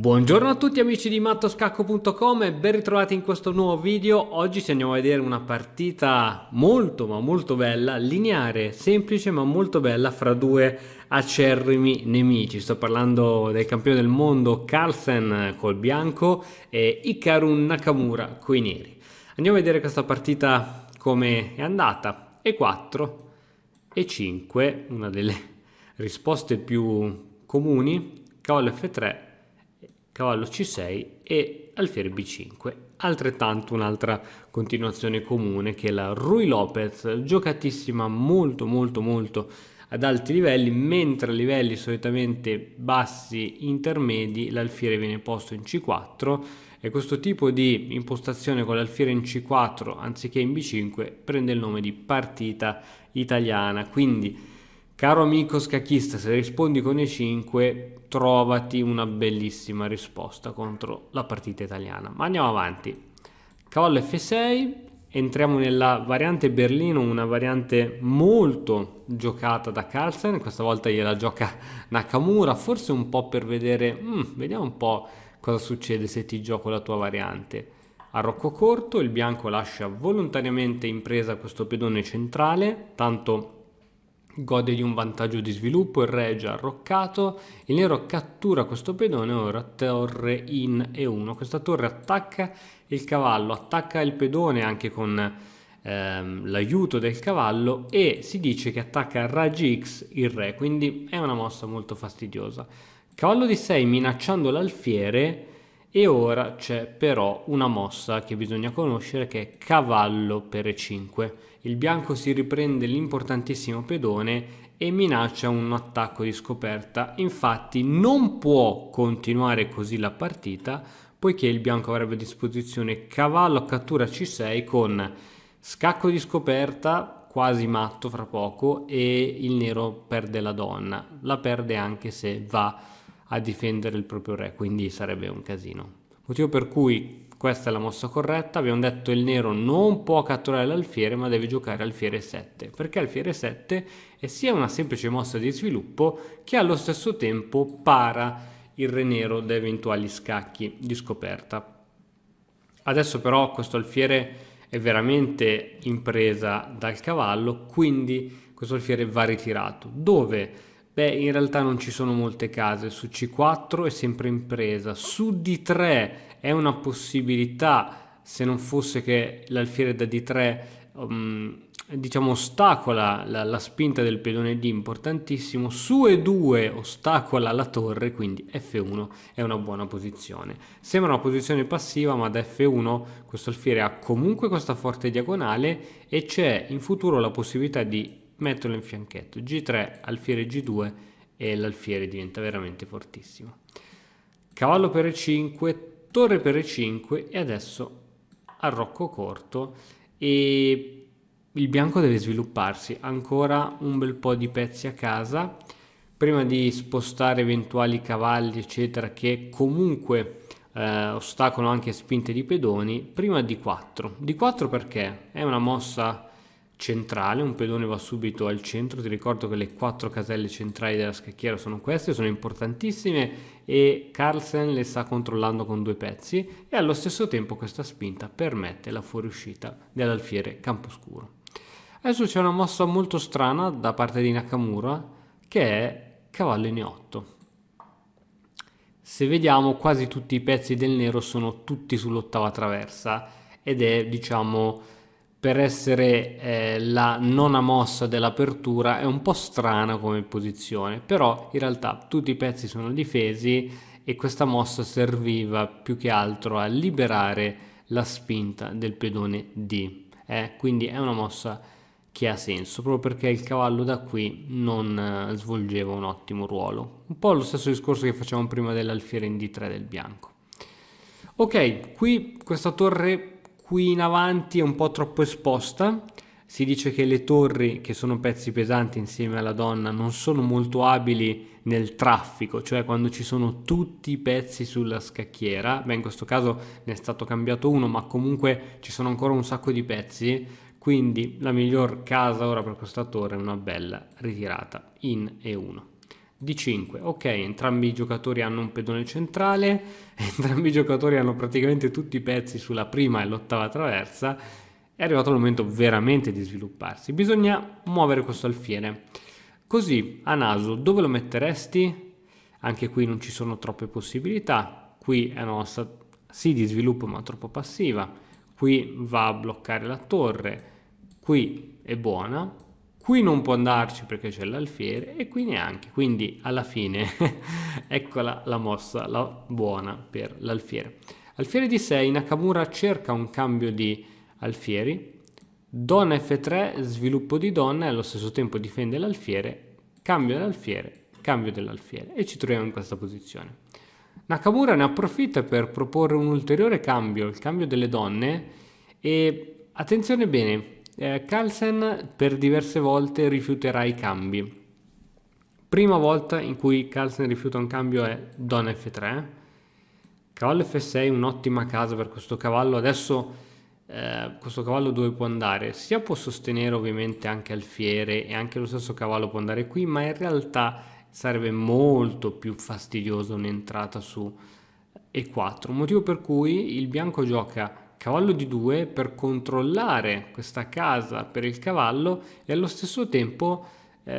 Buongiorno a tutti amici di mattoscacco.com e ben ritrovati in questo nuovo video. Oggi ci andiamo a vedere una partita molto ma molto bella, lineare, semplice ma molto bella fra due acerrimi nemici. Sto parlando del campione del mondo Carlsen col bianco e Hikaru Nakamura coi neri. Andiamo a vedere questa partita come è andata. E4, E5, una delle risposte più comuni, cavallo F3, cavallo C6 e alfiere B5. Altrettanto un'altra continuazione comune che è la Ruy Lopez, giocatissima molto ad alti livelli, mentre a livelli solitamente bassi intermedi l'alfiere viene posto in C4 e questo tipo di impostazione con l'alfiere in C4 anziché in B5 prende il nome di partita italiana. Quindi caro amico scacchista, se rispondi con E5 trovati una bellissima risposta contro la partita italiana. Ma andiamo avanti. Cavallo F6, entriamo nella variante Berlino, una variante molto giocata da Carlsen, questa volta gliela gioca Nakamura, forse un po' per vedere, vediamo un po' cosa succede se ti gioco la tua variante. Arrocco corto, il bianco lascia volontariamente in presa questo pedone centrale, tanto gode di un vantaggio di sviluppo, il re è già arroccato, il nero cattura questo pedone, ora torre in E1, questa torre attacca il cavallo, attacca il pedone anche con l'aiuto del cavallo e si dice che attacca a raggi X il re, quindi è una mossa molto fastidiosa. Cavallo di 6 minacciando l'alfiere e ora c'è però una mossa che bisogna conoscere che è cavallo per E5. Il bianco si riprende l'importantissimo pedone e minaccia un attacco di scoperta. Infatti non può continuare così la partita poiché il bianco avrebbe a disposizione cavallo cattura C6 con scacco di scoperta quasi matto fra poco e il nero perde la donna. La perde anche se va a difendere il proprio re, quindi sarebbe un casino. Motivo per cui questa è la mossa corretta. Abbiamo detto il nero non può catturare l'alfiere ma deve giocare alfiere 7, perché alfiere 7 è sia una semplice mossa di sviluppo che allo stesso tempo para il re nero da eventuali scacchi di scoperta. Adesso però questo alfiere è veramente in presa dal cavallo, quindi questo alfiere va ritirato. Dove? Beh, in realtà non ci sono molte case. Su C4 è sempre in presa, su D3 è una possibilità, se non fosse che l'alfiere da D3 diciamo ostacola la spinta del pedone D, importantissimo. Su E2 ostacola la torre, quindi F1 è una buona posizione. Sembra una posizione passiva, ma da F1 questo alfiere ha comunque questa forte diagonale e c'è in futuro la possibilità di metterlo in fianchetto. G3, alfiere G2 e l'alfiere diventa veramente fortissimo. Cavallo per E5, torre per E5 e adesso arrocco corto e il bianco deve svilupparsi. Ancora un bel po' di pezzi a casa prima di spostare eventuali cavalli eccetera che comunque ostacolano anche spinte di pedoni. Prima D4 perché è una mossa centrale, un pedone va subito al centro. Ti ricordo che le 4 caselle centrali della scacchiera sono queste, sono importantissime e Carlsen le sta controllando con 2 pezzi e allo stesso tempo questa spinta permette la fuoriuscita dell'alfiere camposcuro. Adesso c'è una mossa molto strana da parte di Nakamura che è cavallo in E8. Se vediamo quasi tutti i pezzi del nero sono tutti sull'ottava traversa ed è diciamo per essere la nona mossa dell'apertura è un po' strana come posizione, però in realtà tutti i pezzi sono difesi e questa mossa serviva più che altro a liberare la spinta del pedone D. Quindi è una mossa che ha senso, proprio perché il cavallo da qui non svolgeva un ottimo ruolo. Un po' lo stesso discorso che facevamo prima dell'alfiere in D3 del bianco. Ok, qui questa torre qui in avanti è un po' troppo esposta. Si dice che le torri, che sono pezzi pesanti insieme alla donna, non sono molto abili nel traffico, cioè quando ci sono tutti i pezzi sulla scacchiera. Beh, in questo caso ne è stato cambiato uno, ma comunque ci sono ancora un sacco di pezzi, quindi la miglior casa ora per questa torre è una bella ritirata in E1. D5, ok, entrambi i giocatori hanno un pedone centrale, entrambi i giocatori hanno praticamente tutti i pezzi sulla prima e l'ottava traversa, è arrivato il momento veramente di svilupparsi, bisogna muovere questo alfiere. Così, a naso, dove lo metteresti? Anche qui non ci sono troppe possibilità, qui è una mossa sì di sviluppo ma troppo passiva, qui va a bloccare la torre, qui è buona, qui non può andarci perché c'è l'alfiere e qui neanche, quindi alla fine eccola la mossa buona per l'alfiere. Alfiere di 6, Nakamura cerca un cambio di alfieri, donna F3, sviluppo di donna e allo stesso tempo difende l'alfiere, cambio dell'alfiere e ci troviamo in questa posizione. Nakamura ne approfitta per proporre un ulteriore cambio, il cambio delle donne, e attenzione bene, Carlsen per diverse volte rifiuterà i cambi. Prima volta in cui Carlsen rifiuta un cambio è donna F3, cavallo F6, un'ottima casa per questo cavallo. Adesso questo cavallo dove può andare? Sia può sostenere ovviamente anche alfiere e anche lo stesso cavallo può andare qui, ma in realtà sarebbe molto più fastidioso un'entrata su E4, motivo per cui il bianco gioca cavallo di 2 per controllare questa casa per il cavallo e allo stesso tempo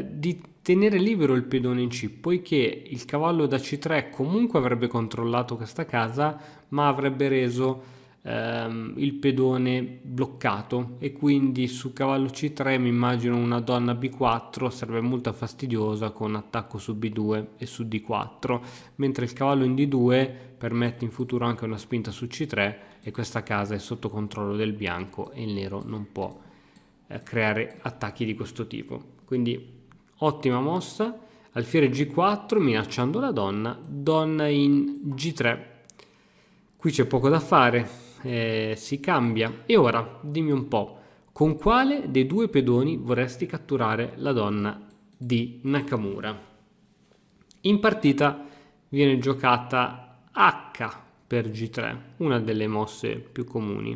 di tenere libero il pedone in C, poiché il cavallo da C3 comunque avrebbe controllato questa casa ma avrebbe reso il pedone bloccato e quindi su cavallo C3 mi immagino una donna B4 sarebbe molto fastidiosa con attacco su B2 e su D4, mentre il cavallo in D2 permette in futuro anche una spinta su C3 e questa casa è sotto controllo del bianco e il nero non può creare attacchi di questo tipo. Quindi ottima mossa, alfiere G4 minacciando la donna, donna in G3, qui c'è poco da fare. Si cambia. E ora dimmi un po', con quale dei due pedoni vorresti catturare la donna di Nakamura? In partita viene giocata H per G3, una delle mosse più comuni.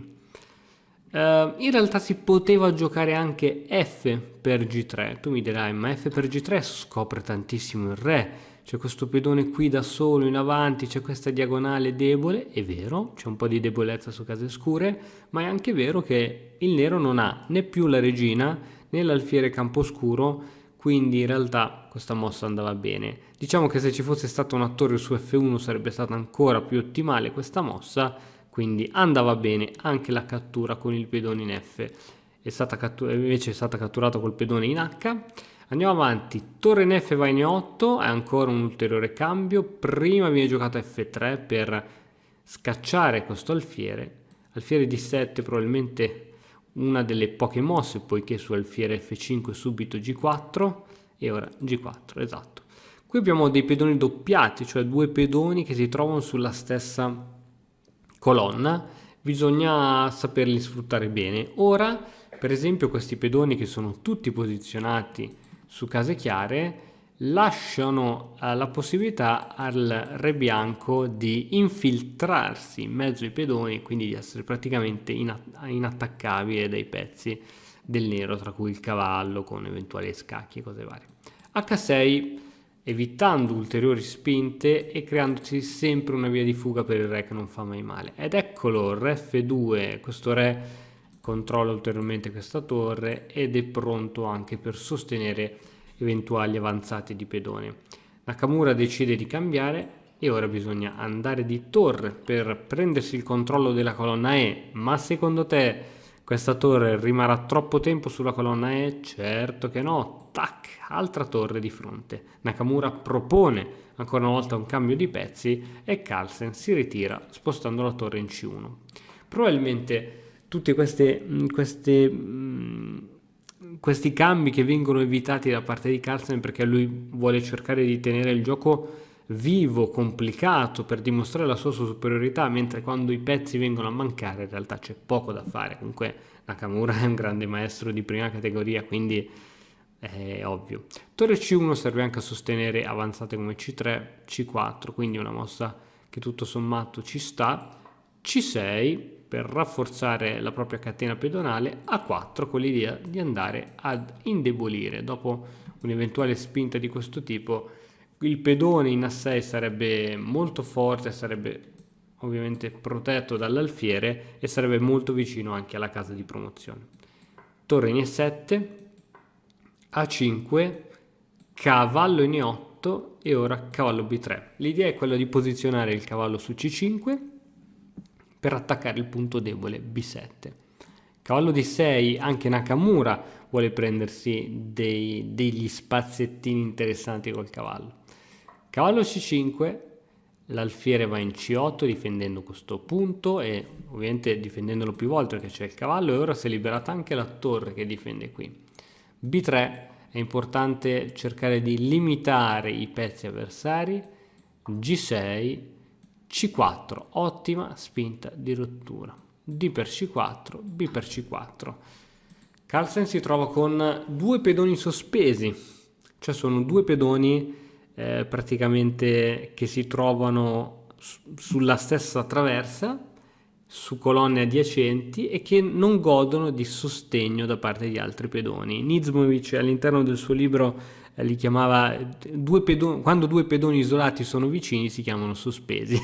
In realtà si poteva giocare anche F per G3. Tu mi dirai, ma F per G3 scopre tantissimo il re. C'è questo pedone qui da solo in avanti, c'è questa diagonale debole, è vero, c'è un po' di debolezza su case scure, ma è anche vero che il nero non ha né più la regina né l'alfiere camposcuro, quindi in realtà questa mossa andava bene. Diciamo che se ci fosse stata una torre su F1 sarebbe stata ancora più ottimale questa mossa, quindi andava bene anche la cattura con il pedone in F, invece è stata catturata col pedone in H. Andiamo avanti, torre in F va in E8, è ancora un ulteriore cambio, prima viene giocato F3 per scacciare questo alfiere, alfiere D7 probabilmente una delle poche mosse poiché su alfiere F5 subito G4 e ora G4, esatto. Qui abbiamo dei pedoni doppiati, cioè due pedoni che si trovano sulla stessa colonna, bisogna saperli sfruttare bene. Ora, per esempio, questi pedoni che sono tutti posizionati su case chiare lasciano la possibilità al re bianco di infiltrarsi in mezzo ai pedoni, quindi di essere praticamente inattaccabile dai pezzi del nero, tra cui il cavallo con eventuali scacchi e cose varie. H6 evitando ulteriori spinte e creandosi sempre una via di fuga per il re che non fa mai male. Ed eccolo, re F2, questo re controlla ulteriormente questa torre ed è pronto anche per sostenere eventuali avanzate di pedone. Nakamura decide di cambiare e ora bisogna andare di torre per prendersi il controllo della colonna E, ma secondo te questa torre rimarrà troppo tempo sulla colonna E? Certo che no, tac, altra torre di fronte. Nakamura propone ancora una volta un cambio di pezzi e Carlsen si ritira spostando la torre in C1. Probabilmente tutti questi cambi che vengono evitati da parte di Carlsen perché lui vuole cercare di tenere il gioco vivo, complicato per dimostrare la sua superiorità, mentre quando i pezzi vengono a mancare in realtà c'è poco da fare. Comunque Nakamura è un grande maestro di prima categoria, quindi è ovvio. Torre C1 serve anche a sostenere avanzate come C3, C4, quindi una mossa che tutto sommato ci sta. C6 per rafforzare la propria catena pedonale, A4 con l'idea di andare ad indebolire dopo un'eventuale spinta di questo tipo il pedone in A6 sarebbe molto forte, sarebbe ovviamente protetto dall'alfiere e sarebbe molto vicino anche alla casa di promozione. Torre in E7, A5, cavallo in E8 e ora cavallo B3. L'idea è quella di posizionare il cavallo su C5 per attaccare il punto debole B7. Cavallo D6, anche Nakamura vuole prendersi degli spaziettini interessanti col cavallo. Cavallo C5, l'alfiere va in C8 difendendo questo punto e ovviamente difendendolo più volte perché c'è il cavallo, e ora si è liberata anche la torre che difende qui. B3, è importante cercare di limitare i pezzi avversari. G6, C4, ottima spinta di rottura. D per C4, B per C4. Carlsen si trova con due pedoni sospesi, cioè sono due pedoni praticamente che si trovano sulla stessa traversa, su colonne adiacenti e che non godono di sostegno da parte di altri pedoni. Nizmovic all'interno del suo libro li chiamava quando due pedoni isolati sono vicini si chiamano sospesi,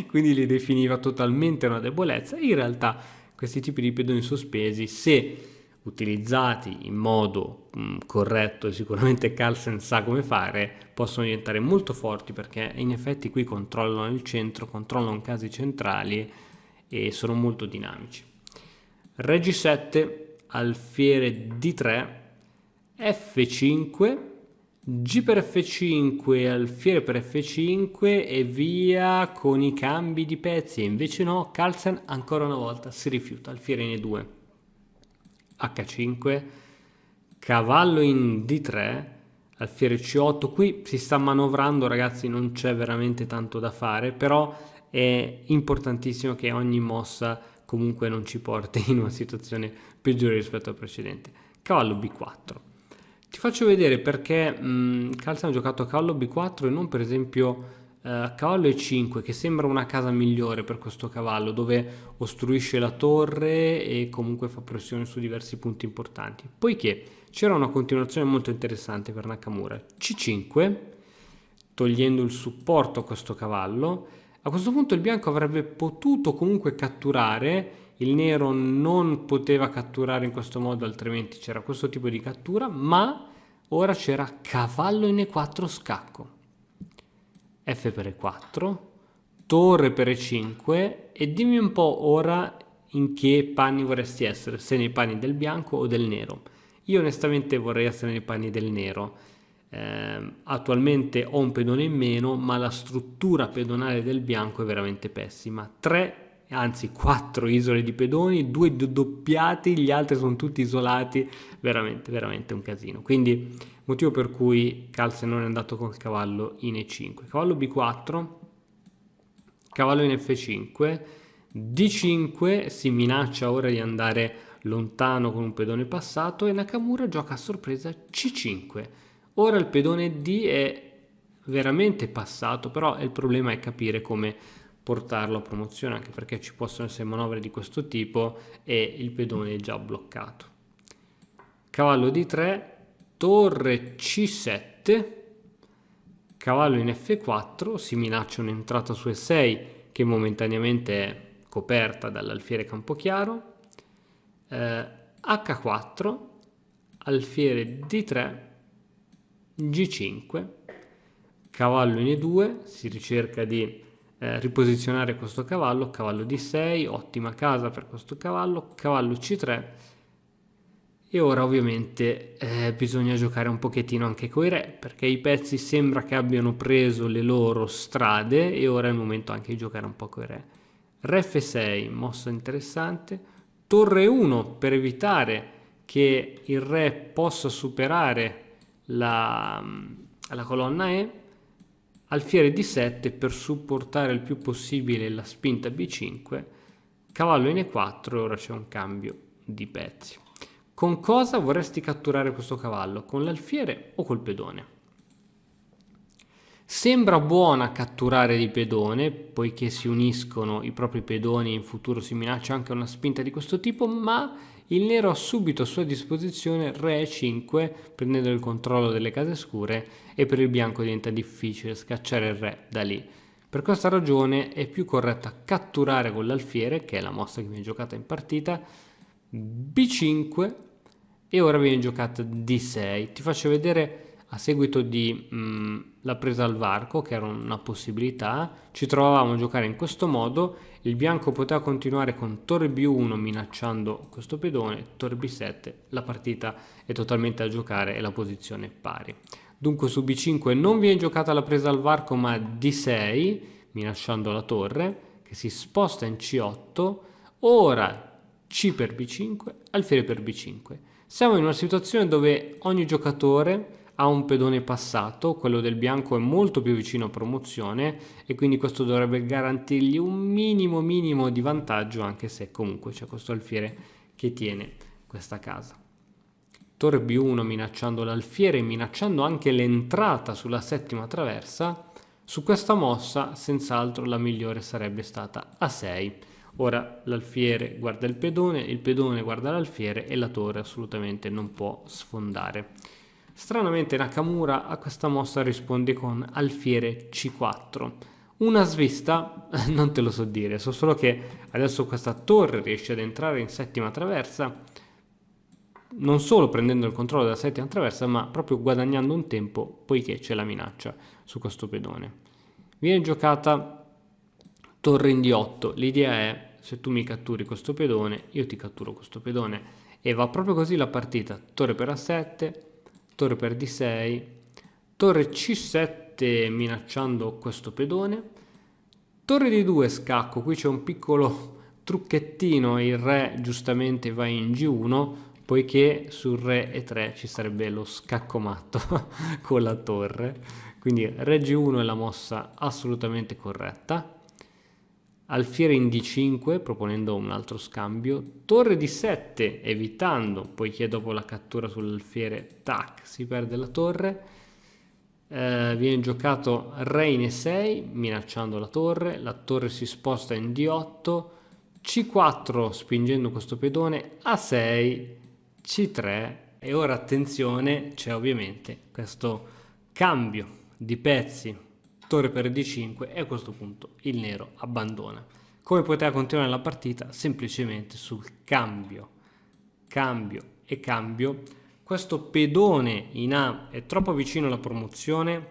quindi li definiva totalmente una debolezza. In realtà questi tipi di pedoni sospesi, se utilizzati in modo corretto, e sicuramente Carlsen sa come fare, possono diventare molto forti perché in effetti qui controllano il centro, controllano casi centrali e sono molto dinamici. Re G7, alfiere D3, F5, G per F5, alfiere per F5 e via con i cambi di pezzi. E invece no, Carlsen ancora una volta si rifiuta, alfiere in E2, H5, cavallo in D3, alfiere C8. Qui si sta manovrando, ragazzi, non c'è veramente tanto da fare, però è importantissimo che ogni mossa comunque non ci porti in una situazione peggiore rispetto al precedente. Cavallo B4. Ti faccio vedere perché Carlsen ha giocato a cavallo B4 e non per esempio cavallo E5, che sembra una casa migliore per questo cavallo, dove ostruisce la torre e comunque fa pressione su diversi punti importanti. Poiché c'era una continuazione molto interessante per Nakamura. C5, togliendo il supporto a questo cavallo. A questo punto il bianco avrebbe potuto comunque catturare, il nero non poteva catturare in questo modo, altrimenti c'era questo tipo di cattura, ma ora c'era cavallo in E4 scacco, F per E4, torre per E5 e dimmi un po' ora in che panni vorresti essere, se nei panni del bianco o del nero. Io onestamente vorrei essere nei panni del nero. Attualmente ho un pedone in meno, ma la struttura pedonale del bianco è veramente pessima. 4 isole di pedoni, 2 doppiati, gli altri sono tutti isolati, veramente un casino. Quindi motivo per cui Carlsen non è andato col cavallo in E5. Cavallo B4, cavallo in F5, D5, si minaccia ora di andare lontano con un pedone passato e Nakamura gioca a sorpresa C5. Ora il pedone D è veramente passato, però il problema è capire come portarlo a promozione, anche perché ci possono essere manovre di questo tipo e il pedone è già bloccato. Cavallo D3, torre C7, cavallo in F4, si minaccia un'entrata su E6 che momentaneamente è coperta dall'alfiere Campochiaro, H4, alfiere D3, G5, cavallo in E2, si ricerca di riposizionare questo cavallo, cavallo D6, ottima casa per questo cavallo, cavallo C3 e ora ovviamente bisogna giocare un pochettino anche coi re, perché i pezzi sembra che abbiano preso le loro strade e ora è il momento anche di giocare un po' coi re. Re F6, mossa interessante, torre 1 per evitare che il re possa superare la colonna E, alfiere D7 per supportare il più possibile la spinta B5, cavallo in E4 e ora c'è un cambio di pezzi. Con cosa vorresti catturare questo cavallo? Con l'alfiere o col pedone? Sembra buona catturare di pedone, poiché si uniscono i propri pedoni e in futuro si minaccia anche una spinta di questo tipo, ma il nero ha subito a sua disposizione re e5, prendendo il controllo delle case scure, e per il bianco diventa difficile scacciare il re da lì. Per questa ragione è più corretta catturare con l'alfiere, che è la mossa che viene giocata in partita, b5, e ora viene giocata d6. Ti faccio vedere a seguito di la presa al varco, che era una possibilità. Ci trovavamo a giocare in questo modo, il bianco poteva continuare con torre b1 minacciando questo pedone, torre b7, la partita è totalmente a giocare e la posizione è pari. Dunque su b5 non viene giocata la presa al varco ma d6 minacciando la torre, che si sposta in c8, ora c per b5, alfiere per b5. Siamo in una situazione dove ogni giocatore ha un pedone passato, quello del bianco è molto più vicino a promozione e quindi questo dovrebbe garantirgli un minimo di vantaggio, anche se comunque c'è questo alfiere che tiene questa casa. Torre b1 minacciando l'alfiere, minacciando anche l'entrata sulla settima traversa. Su questa mossa senz'altro la migliore sarebbe stata a6. Ora l'alfiere guarda il pedone guarda l'alfiere e la torre assolutamente non può sfondare. Stranamente Nakamura a questa mossa risponde con alfiere c4. Una svista? Non te lo so dire, so solo che adesso questa torre riesce ad entrare in settima traversa, non solo prendendo il controllo della settima traversa, ma proprio guadagnando un tempo, poiché c'è la minaccia su questo pedone. Viene giocata torre in d8, l'idea è: se tu mi catturi questo pedone, io ti catturo questo pedone, e va proprio così la partita. Torre per a7, torre per d6, torre c7 minacciando questo pedone, torre d2 scacco. Qui c'è un piccolo trucchettino, il re giustamente va in g1, poiché sul re e3 ci sarebbe lo scacco matto con la torre, quindi re g1 è la mossa assolutamente corretta. Alfiere in d5 proponendo un altro scambio, torre d7 evitando, poiché dopo la cattura sull'alfiere tac si perde la torre. Viene giocato re in e6 minacciando la torre si sposta in d8, c4 spingendo questo pedone, a6, c3, e ora attenzione, c'è ovviamente questo cambio di pezzi, torre per d5, e a questo punto il nero abbandona. Come poteva continuare la partita? Semplicemente sul cambio e cambio. Questo pedone in A è troppo vicino alla promozione,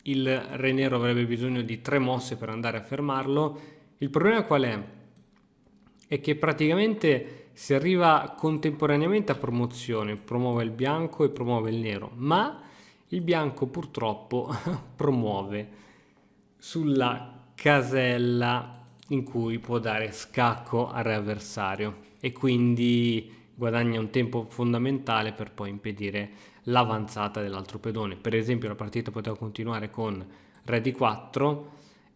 il re nero avrebbe bisogno di 3 mosse per andare a fermarlo. Il problema qual è? È che praticamente si arriva contemporaneamente a promozione, promuove il bianco e promuove il nero, ma il bianco purtroppo promuove sulla casella in cui può dare scacco al re avversario e quindi guadagna un tempo fondamentale per poi impedire l'avanzata dell'altro pedone. Per esempio la partita poteva continuare con re d4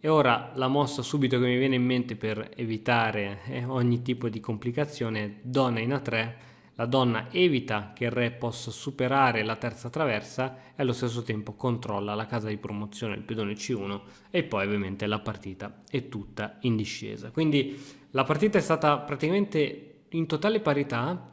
e ora la mossa subito che mi viene in mente per evitare ogni tipo di complicazione è donna in a3. La donna evita che il re possa superare la terza traversa e allo stesso tempo controlla la casa di promozione, il pedone c1, e poi ovviamente la partita è tutta in discesa. Quindi la partita è stata praticamente in totale parità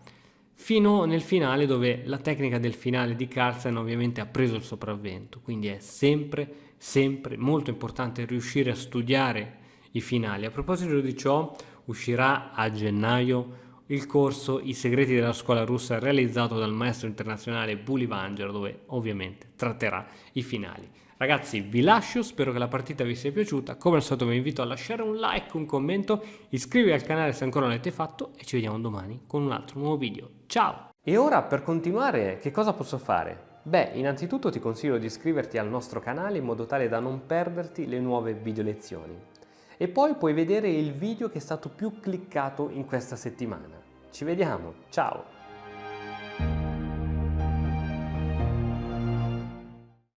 fino nel finale, dove la tecnica del finale di Carlsen ovviamente ha preso il sopravvento. Quindi è sempre molto importante riuscire a studiare i finali. A proposito di ciò, uscirà a gennaio il corso I segreti della scuola russa, realizzato dal maestro internazionale Bulivanger, dove ovviamente tratterà i finali. Ragazzi, vi lascio, spero che la partita vi sia piaciuta. Come al solito vi invito a lasciare un like, un commento, iscrivervi al canale se ancora non l'avete fatto e ci vediamo domani con un altro nuovo video. Ciao! E ora, per continuare, che cosa posso fare? Beh, innanzitutto ti consiglio di iscriverti al nostro canale in modo tale da non perderti le nuove video lezioni. E poi puoi vedere il video che è stato più cliccato in questa settimana. Ci vediamo, ciao!